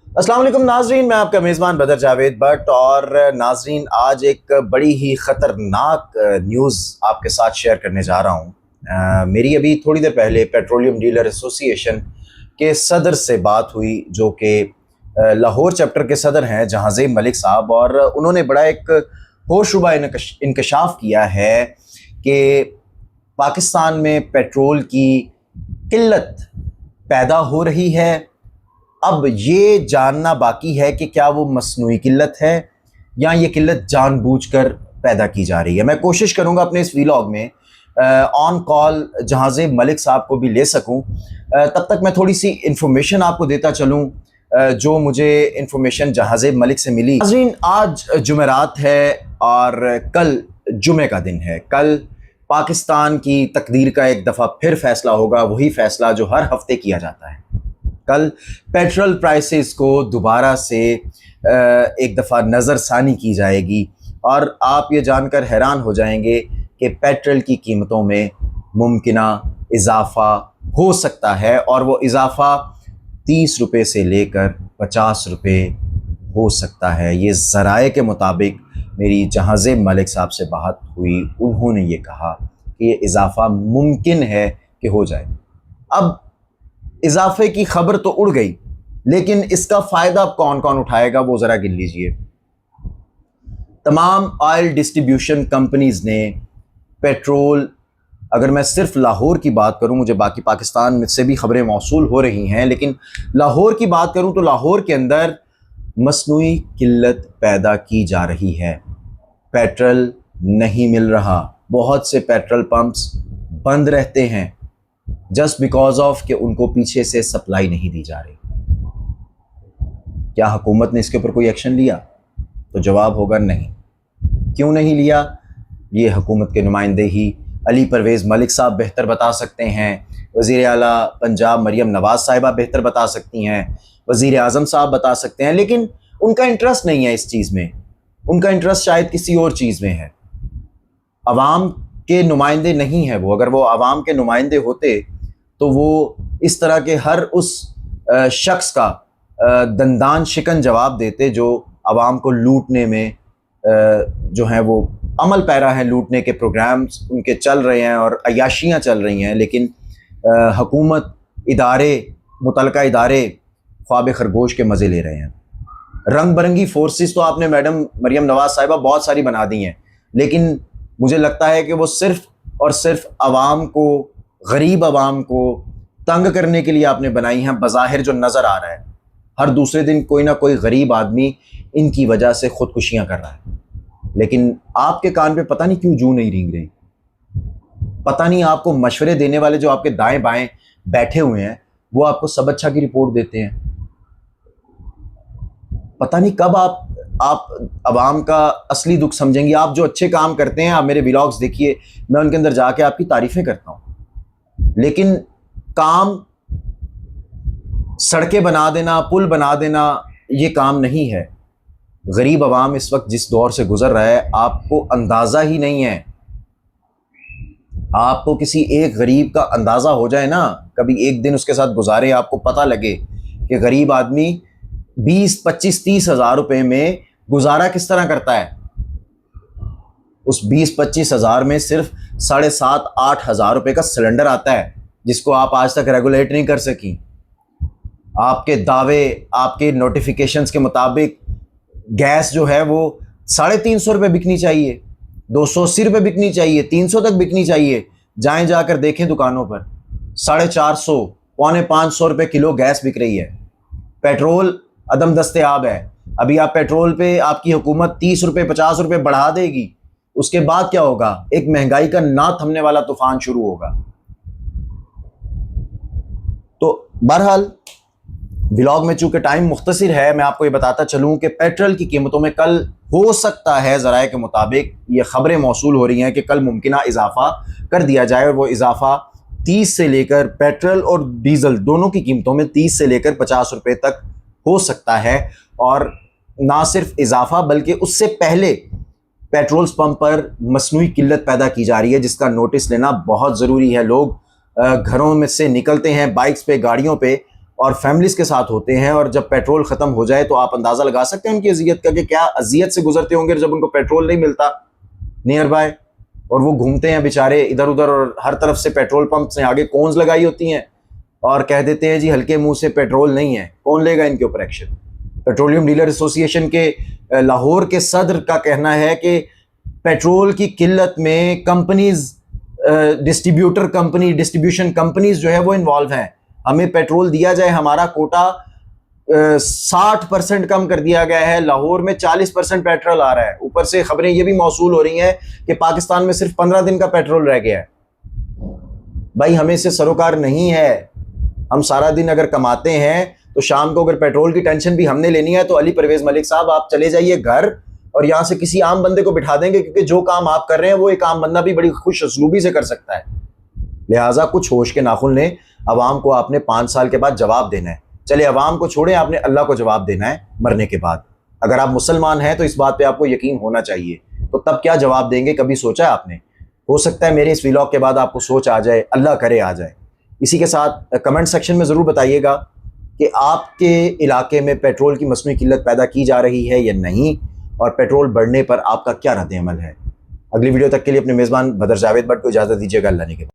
अस्सलाम वालेकुम नाजरीन, मैं आपका मेज़बान बदर जावेद भट्ट। और नाजरीन, आज एक बड़ी ही ख़तरनाक न्यूज़ आपके साथ शेयर करने जा रहा हूँ। मेरी अभी थोड़ी देर पहले पेट्रोलियम डीलर एसोसिएशन के सदर से बात हुई, जो कि लाहौर चैप्टर के सदर हैं जहांज़ेब मलिक साहब, और उन्होंने बड़ा एक होशरुबा इंकशाफ किया है कि पाकिस्तान में पेट्रोल की किल्लत पैदा हो रही है। अब ये जानना बाकी है कि क्या वो मसनूई किल्लत है या ये किल्लत जानबूझकर पैदा की जा रही है। मैं कोशिश करूंगा अपने इस वीलॉग में ऑन कॉल जहांज़ेब मलिक साहब को भी ले सकूं। तब तक मैं थोड़ी सी इंफॉर्मेशन आपको देता चलूं, जो मुझे इंफॉर्मेशन जहांज़ेब मलिक से मिली। नाज़रीन, आज जुमेरात है और कल जुमे का दिन है। कल पाकिस्तान की तकदीर का एक दफ़ा फिर फैसला होगा, वही फैसला जो हर हफ्ते किया जाता है। कल पेट्रोल प्राइसेस को दोबारा से एक दफ़ा नज़रसानी की जाएगी और आप ये जानकर हैरान हो जाएंगे कि पेट्रोल की कीमतों में मुमकिना इजाफ़ा हो सकता है, और वो इजाफ़ा 30 रुपये से लेकर 50 रुपये हो सकता है। ये ज़राए के मुताबिक मेरी जहांज़ेब मलिक साहब से बात हुई, उन्होंने ये कहा कि ये इजाफ़ा मुमकिन है कि हो जाए। अब इजाफे की खबर तो उड़ गई, लेकिन इसका फ़ायदा अब कौन कौन उठाएगा वो ज़रा गिन लीजिए। तमाम ऑयल डिस्ट्रीब्यूशन कंपनीज़ ने पेट्रोल, अगर मैं सिर्फ लाहौर की बात करूं, मुझे बाकी पाकिस्तान से भी खबरें मौसूल हो रही हैं, लेकिन लाहौर की बात करूं तो लाहौर के अंदर मसनूई किल्लत पैदा की जा रही है। पेट्रोल नहीं मिल रहा, बहुत से पेट्रोल पंप्स बंद रहते हैं जस्ट बिकॉज ऑफ कि उनको पीछे से सप्लाई नहीं दी जा रही। क्या हुकूमत ने इसके ऊपर कोई एक्शन लिया? तो जवाब होगा नहीं। क्यों नहीं लिया? ये हुकूमत के नुमाइंदे ही अली परवेज़ मलिक साहब बेहतर बता सकते हैं, वज़ीर आला पंजाब मरियम नवाज़ साहिबा बेहतर बता सकती हैं, वज़ीर आज़म साहब बता सकते हैं, लेकिन उनका इंटरेस्ट नहीं है इस चीज़ में। उनका इंटरेस्ट शायद किसी और चीज़ में है। अवाम के नुमाइंदे नहीं हैं वो। अगर वो अवाम के नुमाइंदे होते तो वो इस तरह के हर उस शख्स का दंदान शिकन जवाब देते जो अवाम को लूटने में जो हैं वो अमल पैरा हैं। लूटने के प्रोग्राम्स उनके चल रहे हैं और अयाशियाँ चल रही हैं, लेकिन हुकूमत, इदारे, मुतलका इदारे ख्वाब खरगोश के मज़े ले रहे हैं। रंग बिरंगी फोर्सेस तो आपने मैडम मरियम नवाज़ साहिबा बहुत सारी बना दी हैं, लेकिन मुझे लगता है कि वो सिर्फ़ और सिर्फ अवाम को, गरीब अवाम को तंग करने के लिए आपने बनाई हैं। बज़ाहिर जो नज़र आ रहा है, हर दूसरे दिन कोई ना कोई गरीब आदमी इनकी वजह से ख़ुदकुशियाँ कर रहा है, लेकिन आपके कान पे पता नहीं क्यों जूं नहीं रेंग रही। पता नहीं आपको मशवरे देने वाले जो आपके दाएं बाएं बैठे हुए हैं वो आपको सब अच्छा की रिपोर्ट देते हैं। पता नहीं कब आप अवाम का असली दुख समझेंगे। आप जो अच्छे काम करते हैं, आप मेरे व्लॉग्स देखिए, मैं उनके अंदर जाके आपकी तारीफ़ें करता हूँ, लेकिन काम सड़कें बना देना, पुल बना देना, ये काम नहीं है। गरीब अवाम इस वक्त जिस दौर से गुजर रहा है आपको अंदाज़ा ही नहीं है। आपको किसी एक गरीब का अंदाज़ा हो जाए ना, कभी एक दिन उसके साथ गुजारे, आपको पता लगे कि गरीब आदमी 20, 25, 30 हज़ार रुपये में गुजारा किस तरह करता है। उस 20-25 हज़ार में सिर्फ 7,500-8 हज़ार रुपये का सिलेंडर आता है, जिसको आप आज तक रेगुलेट नहीं कर सकी। आपके दावे, आपके नोटिफिकेशंस के मुताबिक गैस जो है वो 350 रुपये बिकनी चाहिए, 280 रुपये बिकनी चाहिए, 300 तक बिकनी चाहिए। जाएं जाकर देखें दुकानों पर 450, पौने 500 रुपये किलो गैस बिक रही है। पेट्रोल अदम दस्तयाब है। अभी आप पेट्रोल पे आपकी हुकूमत 30 रुपये 50 रुपये बढ़ा देगी, उसके बाद क्या होगा? एक महंगाई का ना थमने वाला तूफान शुरू होगा। तो बहरहाल व्लॉग में चूंकि टाइम मुख्तसर है, मैं आपको ये बताता चलूं कि पेट्रोल की कीमतों में कल हो सकता है, ज़राए के मुताबिक ये खबरें मौसूल हो रही हैं कि कल मुमकिना इजाफा कर दिया जाए, और वो इजाफा 30 से लेकर, पेट्रोल और डीजल दोनों की कीमतों में 30 से लेकर 50 रुपये तक हो सकता है। और ना सिर्फ इजाफा बल्कि उससे पहले पेट्रोल पंप पर मसनूई किल्लत पैदा की जा रही है, जिसका नोटिस लेना बहुत ज़रूरी है। लोग घरों में से निकलते हैं बाइक्स पे, गाड़ियों पे, और फैमिलीज के साथ होते हैं, और जब पेट्रोल ख़त्म हो जाए तो आप अंदाज़ा लगा सकते हैं उनकी अजियत का, कि क्या अजियत से गुजरते होंगे जब उनको पेट्रोल नहीं मिलता नियर बाय, और वो घूमते हैं बेचारे इधर उधर, और हर तरफ से पेट्रोल पंप से आगे कोन्स लगाई होती हैं और कह देते हैं जी हल्के मुंह से पेट्रोल नहीं है। कौन लेगा इनके ऊपर एक्शन? पेट्रोलियम डीलर एसोसिएशन के लाहौर के सदर का कहना है कि पेट्रोल की किल्लत में कंपनीज, डिस्ट्रीब्यूशन कंपनीज जो है वो इन्वॉल्व हैं। हमें पेट्रोल दिया जाए, हमारा कोटा 60% कम कर दिया गया है, लाहौर में 40% पेट्रोल आ रहा है। ऊपर से खबरें ये भी मौसूल हो रही हैं कि पाकिस्तान में सिर्फ 15 दिन का पेट्रोल रह गया है। भाई हमें इससे सरोकार नहीं है। हम सारा दिन अगर कमाते हैं तो शाम को अगर पेट्रोल की टेंशन भी हमने लेनी है तो अली परवेज मलिक साहब आप चले जाइए घर, और यहां से किसी आम बंदे को बिठा देंगे, क्योंकि जो काम आप कर रहे हैं वो एक आम बंदा भी बड़ी खुश असलूबी से कर सकता है। लिहाजा कुछ होश के नाखुन लें। अवाम को आपने 5 साल के बाद जवाब देना है। चले अवाम को छोड़ें, आपने अल्लाह को जवाब देना है मरने के बाद। अगर आप मुसलमान हैं तो इस बात पे आपको यकीन होना चाहिए। तो तब क्या जवाब देंगे, कभी सोचा है आपने? हो सकता है मेरे इस व्लॉग के बाद आपको सोच आ जाए, अल्लाह करे आ जाए। इसी के साथ कमेंट सेक्शन में ज़रूर बताइएगा कि आपके इलाके में पेट्रोल की मसनूई किल्लत पैदा की जा रही है या नहीं, और पेट्रोल बढ़ने पर आपका क्या रद्द अमल है। अगली वीडियो तक के लिए अपने मेज़बान बदर जावेद भट्ट को इजाज़त दीजिएगा। अल्लाह ने के